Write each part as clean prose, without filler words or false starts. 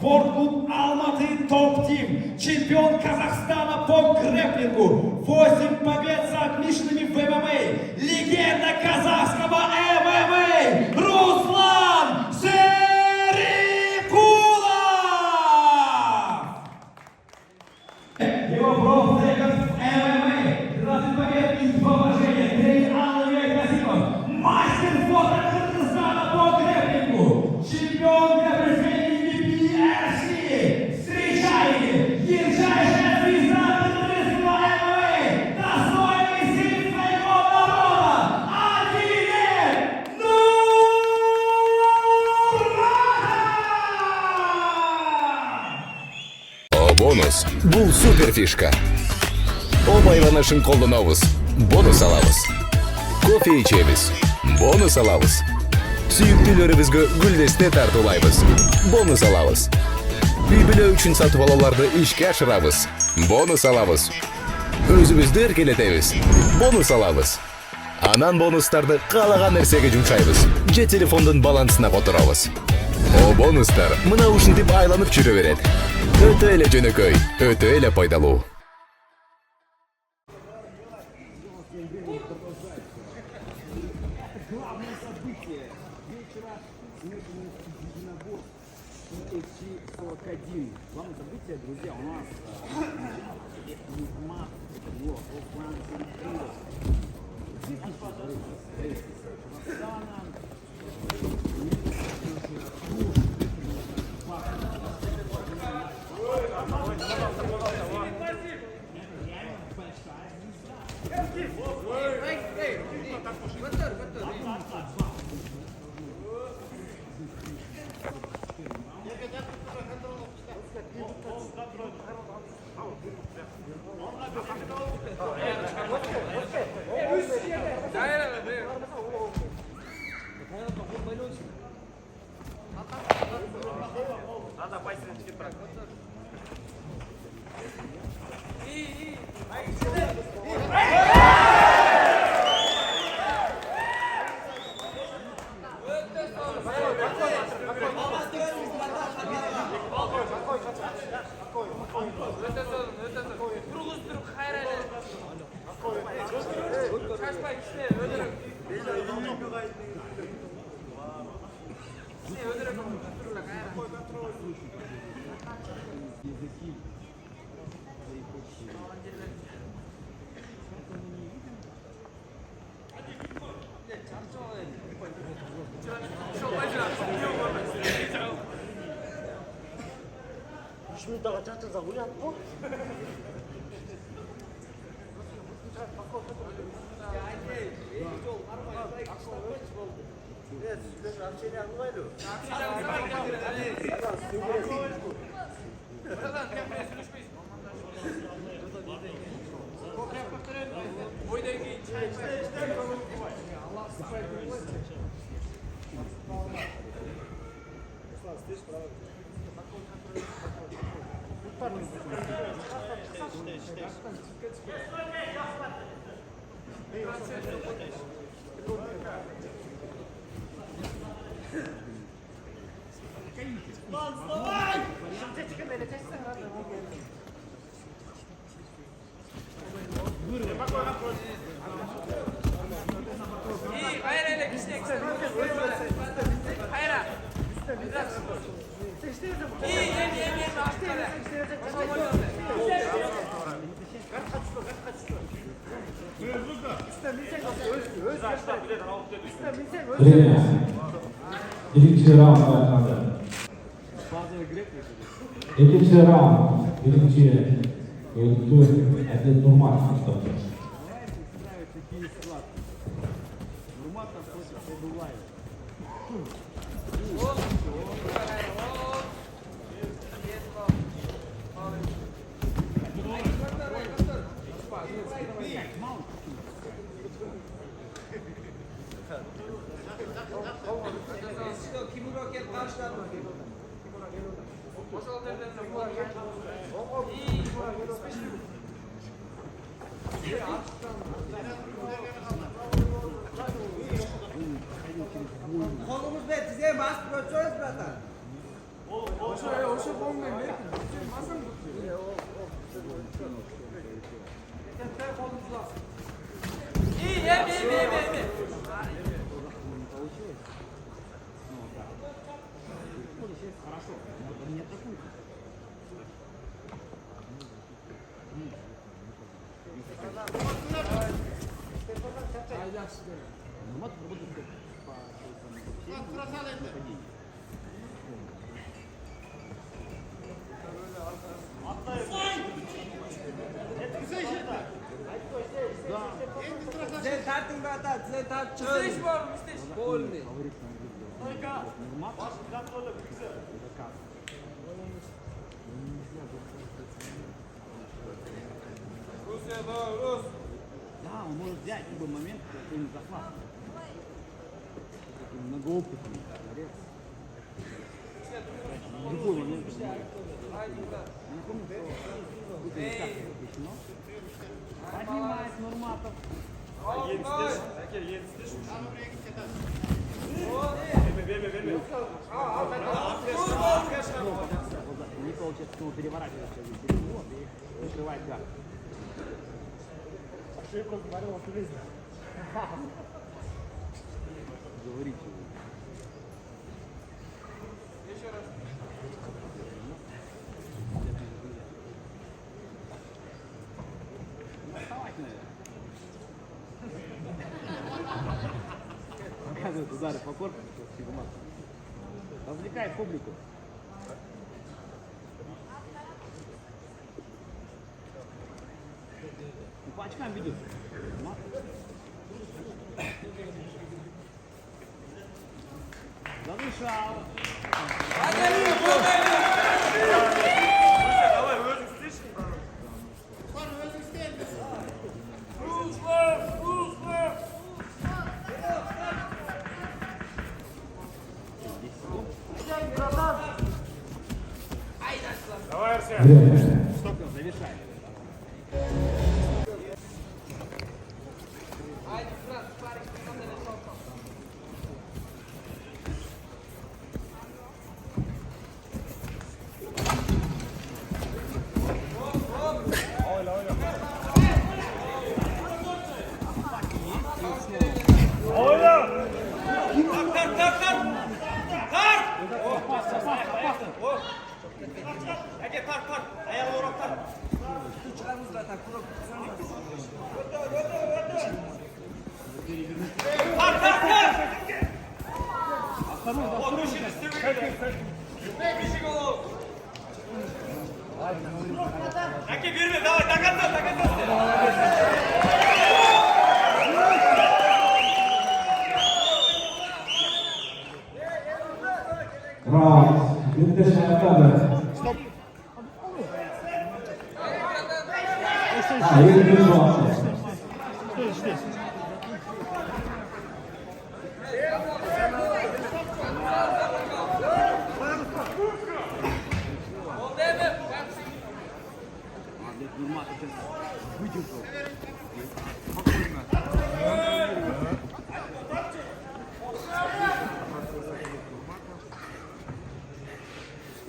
Спортклуб «Алматы» топ-тим. Чемпион Казахстана по грэпплингу. 8 побед с отмеченными в ММА. Легенда казахского ММА Руслан Серикулов. Его проф рекорд в ММА. 20 побед и 2 поражения. Тренер Алла Касимов. Мастер спорта Кыргызстана по грэпплингу. Чемпион грэпплинга UFC. Встречайте, ярчайшая звезда кыргызского ММА, достойный сын своего народа, Адилет Нурматов! Бонус. Бул супер фишка. Байланышын колдонобуз. Бонус алабыз. Кофе ичебиз. Бонус алабыз. Сүйүктүүлөрүбүзгө гүлдесте тартуулайбыз. Бонус алабыз. Үй бүлө үчүн сатып алууларды ишке ашырабыз. Бонус алабыз. Өзүбүздү эркелетебиз. Бонус алабыз. Анан бонустарды каалаган нерсеге жумшайбыз. Же телефондун балансына которобуз. Бонустар мына ушинтип айланып жүрө берет. Өтө эле жөнөкөй, өтө эле пайдалуу. Главное событие вечера — смешанных единоборств UFC-41. Главное событие, друзья, у нас Нурмат, его Руслан Серикулов. Казахстана. Надо пойти практику. 다가 짜증나 우리 한 번? Birinci round başladı. İkinci round, birinci öldü, Adilет Нурматов başladı. Нурматов против Хайбулаева. Kolumuz ve dize bas, bırakıyoruz zaten. Да, он может взять в любой момент какой-нибудь захват. Такой многоопытный борец. В любой момент. Я напомню, что в этих запрещено. Поднимает Нурматов. Не получается, что он переворачивает через него и закрывает гард. Говорите. Показывает удары по корпусу. Развлекает публику. И по очкам ведет. Задышал. Давай, выложим слишком. Давай, Арсен. Время. Стоп, завершай. Раки, бирме, давай, докатывай. Раунд. Винтажная камера. Стоп. А, я не вижу. Нурматов сейчас выдержал.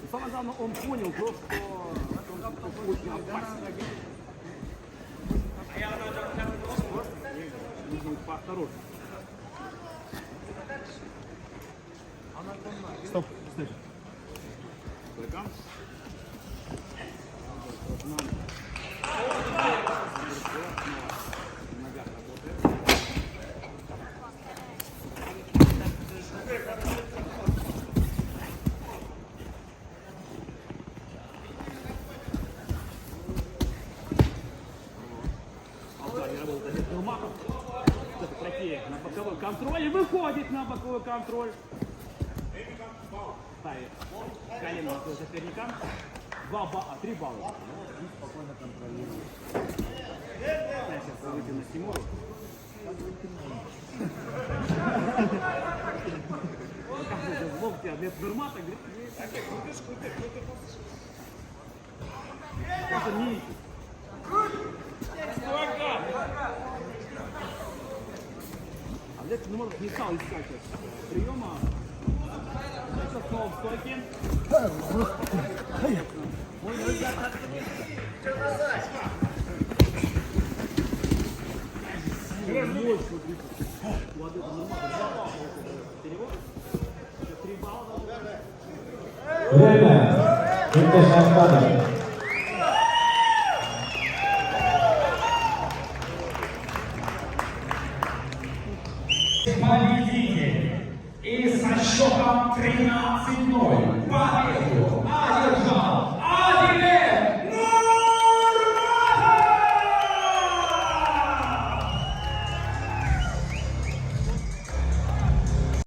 И самое главное, он понял то, что он очень опасен. Нужно быть поосторожнее. Стоп, стоп. Стойка. Нога работает. Алтарь работает. Нурматов. Это трофея на боковой контроль и выходит на боковой контроль. Ставит колено на своего соперника. 3 балла. И спокойно контролирует. Сейчас выйти на Тимуру. Показывает локти, а нет Нурмата, говорит, это не ищет. А Лев Нурматов не стал искать приема. Сейчас Стол в стойке. Время. Финишная вкладка. Победитель и со счетом 13-0 победу